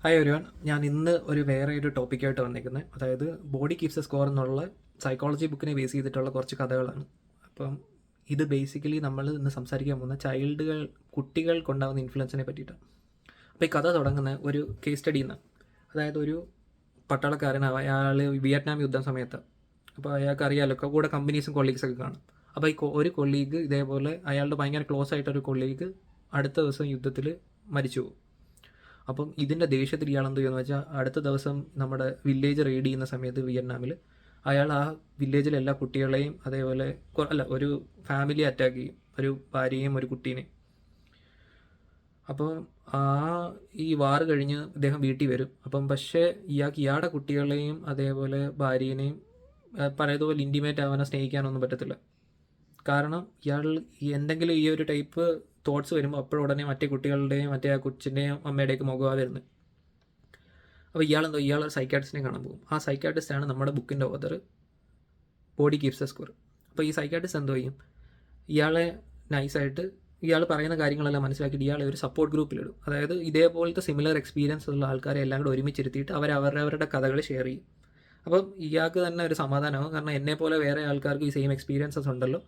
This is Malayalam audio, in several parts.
ഹായ് എവരിവൺ, ഞാൻ ഇന്ന് വേറെ ഒരു ടോപ്പിക്കായിട്ട് വന്നിരിക്കുന്നത്. അതായത് ബോഡി കീപ്സ് എ സ്കോർ എന്നുള്ള സൈക്കോളജി ബുക്കിനെ ബേസ് ചെയ്തിട്ടുള്ള കുറച്ച് കഥകളാണ്. അപ്പം ഇത് ബേസിക്കലി നമ്മൾ ഇന്ന് സംസാരിക്കാൻ പോകുന്ന കുട്ടികൾക്കുണ്ടാകുന്ന ഇൻഫ്ലുവൻസിനെ പറ്റിയിട്ടാണ്. അപ്പോൾ ഈ കഥ തുടങ്ങുന്ന ഒരു കേസ് സ്റ്റഡിയിൽ നിന്ന്. അതായത് ഒരു പട്ടാളക്കാരൻ, അയാൾ വിയറ്റ്നാം യുദ്ധം സമയത്ത്. അപ്പോൾ അയാൾക്ക് അറിയാമല്ലോ, കൂടെ കമ്പനീസും കൊളീഗ്സൊക്കെ കാണും. അപ്പോൾ ഒരു കൊളീഗ് ഇതേപോലെ അയാളുടെ ഭയങ്കര ക്ലോസ് ആയിട്ടൊരു കൊളീഗ് അടുത്ത ദിവസം യുദ്ധത്തിൽ മരിച്ചു പോകും. അപ്പം ഇതിൻ്റെ ദേഷ്യത്തിൽ ഇയാൾ എന്ത് ചെയ്യുമെന്ന് വെച്ചാൽ, അടുത്ത ദിവസം നമ്മുടെ വില്ലേജ് റെയ്ഡ് ചെയ്യുന്ന സമയത്ത് വിയറ്റ്നാമിൽ അയാൾ ആ വില്ലേജിലെ എല്ലാ കുട്ടികളെയും അതേപോലെ ഒരു ഫാമിലി അറ്റാക്ക് ചെയ്യും, ഒരു ഭാര്യയും ഒരു കുട്ടീനെയും. അപ്പോൾ ഈ വാർ കഴിഞ്ഞ് ഇദ്ദേഹം വീട്ടിൽ വരും. അപ്പം പക്ഷേ ഇയാളുടെ കുട്ടികളെയും അതേപോലെ ഭാര്യനെയും പഴയതുപോലെ ഇൻറ്റിമേറ്റ് ആവാനോ സ്നേഹിക്കാനൊന്നും പറ്റത്തില്ല. കാരണം ഇയാൾ എന്തെങ്കിലും ഈ ഒരു ടൈപ്പ് തോട്ട്സ് വരുമ്പോൾ അപ്പോഴുടനെ മറ്റേ കുട്ടികളുടെയും മറ്റേ ആ കൊച്ചിൻ്റെയും അമ്മയുടെയൊക്കെ മുഖമാണ് വരുന്നത്. അപ്പോൾ ഇയാളൊരു സൈക്കാട്രിസ്റ്റിനെ കാണാൻ പോകും. ആ സൈക്കാട്രിസ്റ്റാണ് നമ്മുടെ ബുക്കിൻ്റെ author, body keeps A score. അപ്പോൾ ഈ സൈക്കാട്രിസ്റ്റ് എന്തോ ചെയ്യും, ഇയാളെ നൈസായിട്ട് ഇയാൾ പറയുന്ന കാര്യങ്ങളെല്ലാം മനസ്സിലാക്കിയിട്ട് ഇയാളെ ഒരു സപ്പോർട്ട് ഗ്രൂപ്പിലിടും. അതായത് ഇതേപോലത്തെ സിമിലർ എക്സ്പീരിയൻസ് ഉള്ള ആൾക്കാരെ എല്ലാം കൂടെ ഒരുമിച്ചിരുത്തിയിട്ട് അവരവരുടെ കഥകൾ ഷെയർ ചെയ്യും. അപ്പം ഇയാൾക്ക് തന്നെ ഒരു സമാധാനമാകും, കാരണം എന്നെപ്പോലെ വേറെ ആൾക്കാർക്ക് ഈ സെയിം എക്സ്പീരിയൻസസ് ഉണ്ടല്ലോ.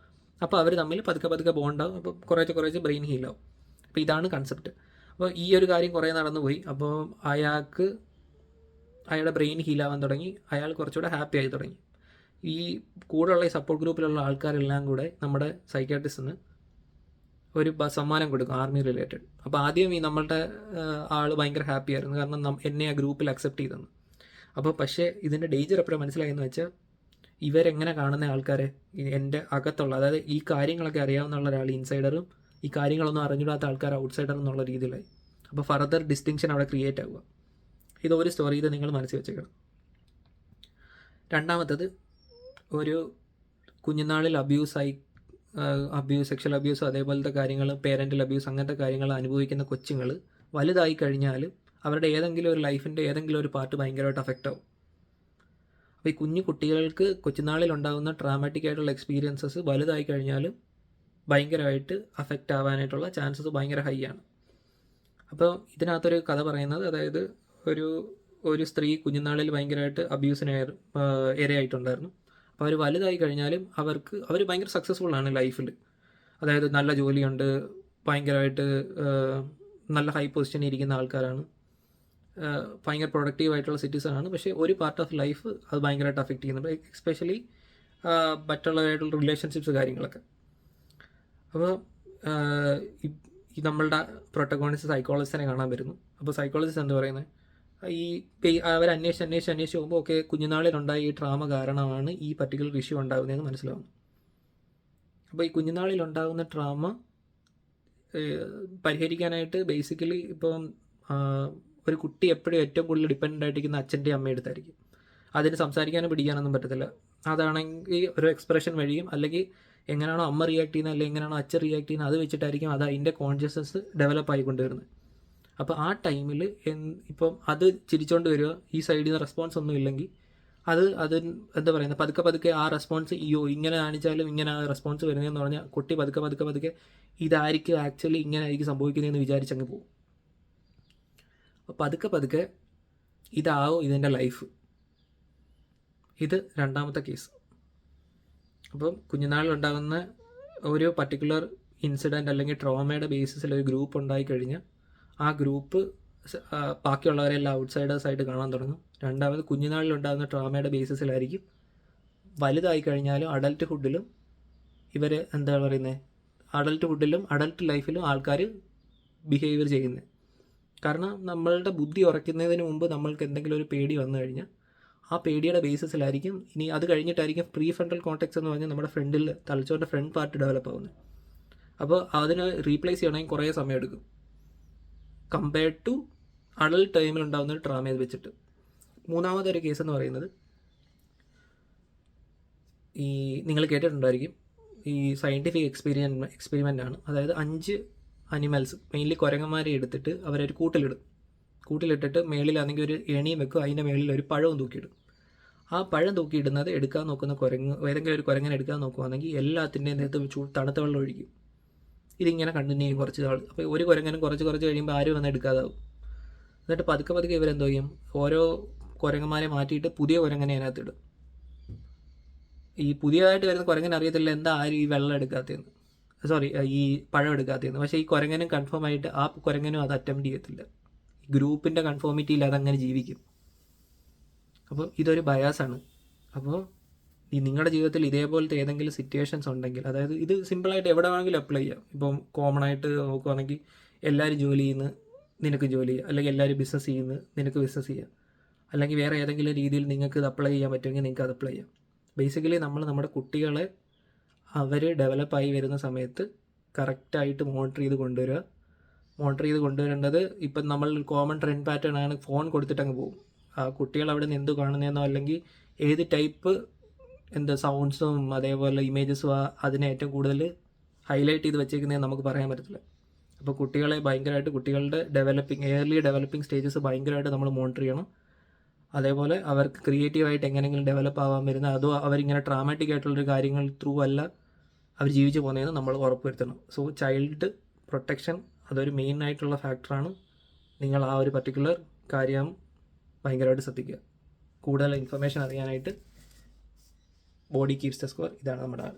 അപ്പോൾ അവർ തമ്മിൽ പതുക്കെ ബോണ്ടാവും. അപ്പോൾ കുറേശ്ശെ ബ്രെയിൻ ഹീലാവും. അപ്പോൾ ഇതാണ് കൺസെപ്റ്റ്. അപ്പോൾ ഈ ഒരു കാര്യം കുറേ നടന്നുപോയി. അപ്പോൾ അയാളുടെ ബ്രെയിൻ ഹീലാവാൻ തുടങ്ങി. അയാൾ കുറച്ചുകൂടെ ഹാപ്പി ആയി തുടങ്ങി. ഈ കൂടെയുള്ള ഈ സപ്പോർട്ട് ഗ്രൂപ്പിലുള്ള ആൾക്കാരെല്ലാം കൂടെ നമ്മുടെ സൈക്കാട്രിസ്റ്റിന് ഒരു സമ്മാനം കൊടുക്കും, ആർമി റിലേറ്റഡ്. അപ്പോൾ ആദ്യം നമ്മളുടെ ആൾ ഭയങ്കര ഹാപ്പി ആയിരുന്നു, കാരണം എന്നെ ആ ഗ്രൂപ്പിൽ അക്സെപ്റ്റ് ചെയ്തെന്ന്. അപ്പോൾ പക്ഷേ ഇതിൻ്റെ ഡേഞ്ചർ എപ്പോഴും മനസ്സിലായെന്ന് വെച്ചാൽ, ഇവരെങ്ങനെ കാണുന്ന ആൾക്കാരെ, എൻ്റെ അകത്തുള്ള, അതായത് ഈ കാര്യങ്ങളൊക്കെ അറിയാവുന്ന ഒരാൾ ഇൻസൈഡറും ഈ കാര്യങ്ങളൊന്നും അറിഞ്ഞിടാത്ത ആൾക്കാർ ഔട്ട്സൈഡർ എന്നുള്ള രീതിയിലായി. അപ്പോൾ ഫർദർ ഡിസ്റ്റിങ്ഷൻ അവിടെ ക്രിയേറ്റ് ആവുക. ഇതൊരു സ്റ്റോറി, ഇത് നിങ്ങൾ മനസ്സിൽ വെച്ചേക്കണം. രണ്ടാമത്തത്, ഒരു കുഞ്ഞുനാളിൽ സെക്ഷൽ അബ്യൂസ് അതേപോലത്തെ കാര്യങ്ങൾ, പേരൻ്റൽ അബ്യൂസ്, അങ്ങനത്തെ കാര്യങ്ങൾ അനുഭവിക്കുന്ന കൊച്ചുങ്ങൾ വലുതായി കഴിഞ്ഞാൽ അവരുടെ ഏതെങ്കിലും ഒരു ലൈഫിൻ്റെ ഏതെങ്കിലും ഒരു പാർട്ട് ഭയങ്കരമായിട്ട് അഫക്റ്റ് ആവും. അപ്പോൾ ഈ കുഞ്ഞു കുട്ടികൾക്ക് കൊച്ചുനാളിൽ ഉണ്ടാകുന്ന ട്രാമാറ്റിക് ആയിട്ടുള്ള എക്സ്പീരിയൻസസ് വലുതായി കഴിഞ്ഞാലും ഭയങ്കരമായിട്ട് അഫക്റ്റ് ആവാനായിട്ടുള്ള ചാൻസസ് ഭയങ്കര ഹൈ ആണ്. അപ്പോൾ ഇതിനകത്തൊരു കഥ പറയുന്നത്, അതായത് ഒരു സ്ത്രീ കുഞ്ഞുനാളിൽ ഭയങ്കരമായിട്ട് അബ്യൂസിന് ഇരയായിട്ടുണ്ടായിരുന്നു. അപ്പോൾ അവർ വലുതായി കഴിഞ്ഞാലും അവർ ഭയങ്കര സക്സസ്ഫുൾ ആണ് ലൈഫിൽ. അതായത് നല്ല ജോലിയുണ്ട്, ഭയങ്കരമായിട്ട് നല്ല ഹൈ പൊസിഷനിൽ ഇരിക്കുന്ന ആൾക്കാരാണ്, ഭയങ്കര പ്രൊഡക്റ്റീവായിട്ടുള്ള സിറ്റിസൺ ആണ്. പക്ഷേ ഒരു പാർട്ട് ഓഫ് ലൈഫ് അത് ഭയങ്കരമായിട്ട് അഫക്റ്റ് ചെയ്യുന്നുണ്ട്, എസ്പെഷ്യലി മറ്റുള്ളവരായിട്ടുള്ള റിലേഷൻഷിപ്സ് കാര്യങ്ങളൊക്കെ. അപ്പോൾ ഈ നമ്മളുടെ പ്രൊട്ടഗോണിസ്റ്റ് സൈക്കോളജിസ്റ്റിനെ കാണാൻ വരുന്നു. അപ്പോൾ സൈക്കോളജിസ്റ്റ് എന്താ പറയുന്നത്, അവർ അന്വേഷിച്ച് പോകുമ്പോൾ ഓക്കെ, കുഞ്ഞുനാളിലുണ്ടായ ഈ ട്രാമ കാരണമാണ് ഈ പർട്ടിക്കുലർ ഇഷ്യൂ ഉണ്ടാകുന്നതെന്ന് മനസ്സിലാവുന്നു. അപ്പോൾ ഈ കുഞ്ഞുനാളിലുണ്ടാകുന്ന ട്രാമ പരിഹരിക്കാനായിട്ട് ബേസിക്കലി ഇപ്പം ഒരു കുട്ടി എപ്പോഴും ഏറ്റവും കൂടുതൽ ഡിപ്പെൻഡൻ്റ് ആയിട്ടിരിക്കുന്ന അച്ഛൻ്റെ അമ്മയുടെ അടുത്തായിരിക്കും. അതിന് സംസാരിക്കാനോ പിടിക്കാനൊന്നും പറ്റത്തില്ല. അതാണെങ്കിൽ ഒരു എക്സ്പ്രഷൻ വഴിയും, അല്ലെങ്കിൽ എങ്ങനെയാണോ അമ്മ റിയാക്ട് ചെയ്യുന്നത് അല്ലെങ്കിൽ എങ്ങനെയാണോ അച്ഛൻ റിയാക്ട് ചെയ്യുന്നത്, അത് വെച്ചിട്ടായിരിക്കും അത് അതിൻ്റെ കോൺഷ്യസ്നസ് ഡെവലപ്പ് ആയിക്കൊണ്ടുവരുന്നത്. അപ്പോൾ ആ ടൈമിൽ ഇപ്പം അത് ചിരിച്ചുകൊണ്ട് വരിക, ഈ സൈഡിൽ നിന്ന് റെസ്പോൺസ് ഒന്നും ഇല്ലെങ്കിൽ അത് എന്താ പറയുന്നത്, പതുക്കെ ആ റെസ്പോൺസ് ഇങ്ങനെ കാണിച്ചാലും ഇങ്ങനെ ആ റെസ്പോൺസ് വരുന്നതെന്ന് പറഞ്ഞാൽ കുട്ടി പതുക്കെ ഇതായിരിക്കും ആക്ച്വലി ഇങ്ങനെ ആയിരിക്കും സംഭവിക്കുന്നതെന്ന് വിചാരിച്ചങ്ങ് പോകും. അപ്പോൾ പതുക്കെ ഇതാവും ഇതിൻ്റെ ലൈഫ്. ഇത് രണ്ടാമത്തെ കേസ്. അപ്പം കുഞ്ഞുനാളിലുണ്ടാകുന്ന ഒരു പർട്ടിക്കുലർ ഇൻസിഡൻറ്റ് അല്ലെങ്കിൽ ട്രോമയുടെ ബേസിസിൽ ഒരു ഗ്രൂപ്പ് ഉണ്ടായിക്കഴിഞ്ഞാൽ ആ ഗ്രൂപ്പ് ബാക്കിയുള്ളവരെല്ലാം ഔട്ട്സൈഡേഴ്സായിട്ട് കാണാൻ തുടങ്ങും. രണ്ടാമത്, കുഞ്ഞുനാളിലുണ്ടാകുന്ന ട്രോമയുടെ ബേസിസിലായിരിക്കും വലുതായി കഴിഞ്ഞാലും അഡൽട്ട്ഹുഡിലും ഇവർ എന്താ പറയുന്നത്, അഡൽട്ട് ലൈഫിലും ആൾക്കാർ ബിഹേവിയർ ചെയ്യുന്നത്. കാരണം നമ്മളുടെ ബുദ്ധി ഉറയ്ക്കുന്നതിന് മുമ്പ് നമ്മൾക്ക് എന്തെങ്കിലും ഒരു പേടി വന്നു കഴിഞ്ഞാൽ ആ പേടിയുടെ ബേസിസിലായിരിക്കും, ഇനി അത് കഴിഞ്ഞിട്ടായിരിക്കും പ്രീ ഫ്രണ്ടൽ കോർട്ടെക്സ് എന്ന് പറഞ്ഞാൽ നമ്മുടെ തലച്ചോറിൻ്റെ ഫ്രണ്ട് പാർട്ട് ഡെവലപ്പ് ആവുന്നത്. അപ്പോൾ അതിന് റീപ്ലേസ് ചെയ്യണമെങ്കിൽ കുറേ സമയം എടുക്കും കമ്പയർഡ് ടു അഡൽട്ട് ടൈമിൽ ഉണ്ടാകുന്ന ഒരു ട്രാമ വെച്ചിട്ട്. മൂന്നാമതൊരു കേസ് എന്ന് പറയുന്നത്, ഈ നിങ്ങൾ കേട്ടിട്ടുണ്ടായിരിക്കും, ഈ സയൻറ്റിഫിക് എക്സ്പെരിമെൻ്റ് ആണ്. അതായത് 5 അനിമൽസ്, മെയിൻലി കുരങ്ങന്മാരെ എടുത്തിട്ട് അവരൊരു കൂട്ടിലിട്ടിട്ട് മേളിലാണെങ്കിൽ ഒരു എണിയും വെക്കും, അതിൻ്റെ മേളിൽ ഒരു പഴവും തൂക്കിയിടും. ആ പഴം തൂക്കിയിടുന്നത് എടുക്കാൻ നോക്കുന്ന ഏതെങ്കിലും ഒരു കുരങ്ങനെ എടുക്കാൻ നോക്കുവാണെങ്കിൽ എല്ലാത്തിൻ്റെയും നേരത്ത് തണുത്ത വെള്ളം ഒഴിക്കും. ഇതിങ്ങനെ കണ്ടിന്യൂ ചെയ്യും കുറച്ച് നാൾ. അപ്പോൾ ഒരു കുരങ്ങനും കുറച്ച് കഴിയുമ്പോൾ ആരും വന്ന് എടുക്കാതാവും. എന്നിട്ട് പതുക്കെ പതുക്കെ ഇവരെന്തോ ചെയ്യും, ഓരോ കുരങ്ങന്മാരെ മാറ്റിയിട്ട് പുതിയ കുരങ്ങനെ അതിനകത്തിടും. ഈ പുതിയതായിട്ട് വരുന്ന കുരങ്ങനെ അറിയത്തില്ല എന്താ ആരും ഈ വെള്ളം എടുക്കാത്തതെന്ന്, സോറി ഈ പഴം എടുക്കാത്തതെന്ന്. പക്ഷേ ഈ കുരങ്ങനും കൺഫേം ആയിട്ട് ആ കുരങ്ങനും അത് അറ്റംപ്റ്റ് ചെയ്യത്തില്ല. ഗ്രൂപ്പിൻ്റെ കൺഫോമിറ്റിയിൽ അതങ്ങനെ ജീവിക്കും. അപ്പോൾ ഇതൊരു ബയാസാണ്. അപ്പോൾ ഈ നിങ്ങളുടെ ജീവിതത്തിൽ ഇതേപോലത്തെ ഏതെങ്കിലും സിറ്റുവേഷൻസ് ഉണ്ടെങ്കിൽ, അതായത് ഇത് സിമ്പിളായിട്ട് എവിടെ വേണമെങ്കിലും അപ്ലൈ ചെയ്യാം. ഇപ്പം കോമൺ ആയിട്ട് നോക്കുവാണെങ്കിൽ എല്ലാവരും ജോലി ചെയ്യുന്നു, നിനക്ക് ജോലി ചെയ്യുക, അല്ലെങ്കിൽ എല്ലാവരും ബിസിനസ് ചെയ്യുന്നു, നിനക്ക് ബിസിനസ് ചെയ്യാം, അല്ലെങ്കിൽ വേറെ ഏതെങ്കിലും രീതിയിൽ നിങ്ങൾക്ക് ഇത് അപ്ലൈ ചെയ്യാൻ പറ്റുമെങ്കിൽ നിങ്ങൾക്ക് അത് അപ്ലൈ ചെയ്യാം. ബേസിക്കലി നമ്മൾ നമ്മുടെ കുട്ടികളെ അവർ ഡെവലപ്പായി വരുന്ന സമയത്ത് കറക്റ്റായിട്ട് മോണിറ്റർ ചെയ്ത് കൊണ്ടുവരിക. മോണിറ്റർ ചെയ്ത് കൊണ്ടുവരേണ്ടത് ഇപ്പം നമ്മൾ കോമൺ ട്രെൻഡ് പാറ്റേൺ ആണ്, ഫോൺ കൊടുത്തിട്ട് അങ്ങ് പോകും. ആ കുട്ടികൾ അവിടെ നിന്ന് എന്ത് കാണുന്നതെന്നോ അല്ലെങ്കിൽ ഏത് ടൈപ്പ് സൗണ്ട്സും അതേപോലെ ഇമേജസും അതിനെ ഏറ്റവും കൂടുതൽ ഹൈലൈറ്റ് ചെയ്ത് വെച്ചേക്കുന്നതെന്ന് നമുക്ക് പറയാൻ പറ്റത്തില്ല. അപ്പോൾ കുട്ടികളെ ഭയങ്കരമായിട്ട്, കുട്ടികളുടെ ഏർലി ഡെവലപ്പിംഗ് സ്റ്റേജസ് ഭയങ്കരമായിട്ട് നമ്മൾ മോണിറ്റർ ചെയ്യണം. അതേപോലെ അവർക്ക് ക്രിയേറ്റീവായിട്ട് എങ്ങനെയെങ്കിലും ഡെവലപ്പ് ആവാൻ വരുന്ന, അതോ അവരിങ്ങനെ ട്രാമാറ്റിക് ആയിട്ടുള്ളൊരു കാര്യങ്ങൾ ത്രൂ അല്ല അവർ ജീവിച്ചു പോകുന്നതെന്ന് നമ്മൾ ഉറപ്പുവരുത്തണം. സോ ചൈൽഡ് പ്രൊട്ടക്ഷൻ അതൊരു മെയിൻ ആയിട്ടുള്ള ഫാക്ടറാണ്. നിങ്ങൾ ആ ഒരു പർട്ടിക്കുലർ കാര്യം ഭയങ്കരമായിട്ട് ശ്രദ്ധിക്കുക. കൂടുതൽ ഇൻഫർമേഷൻ അറിയാനായിട്ട് ബോഡി കീപ്സ് ദ സ്കോർ, ഇതാണ് നമ്മുടെ ആൾ.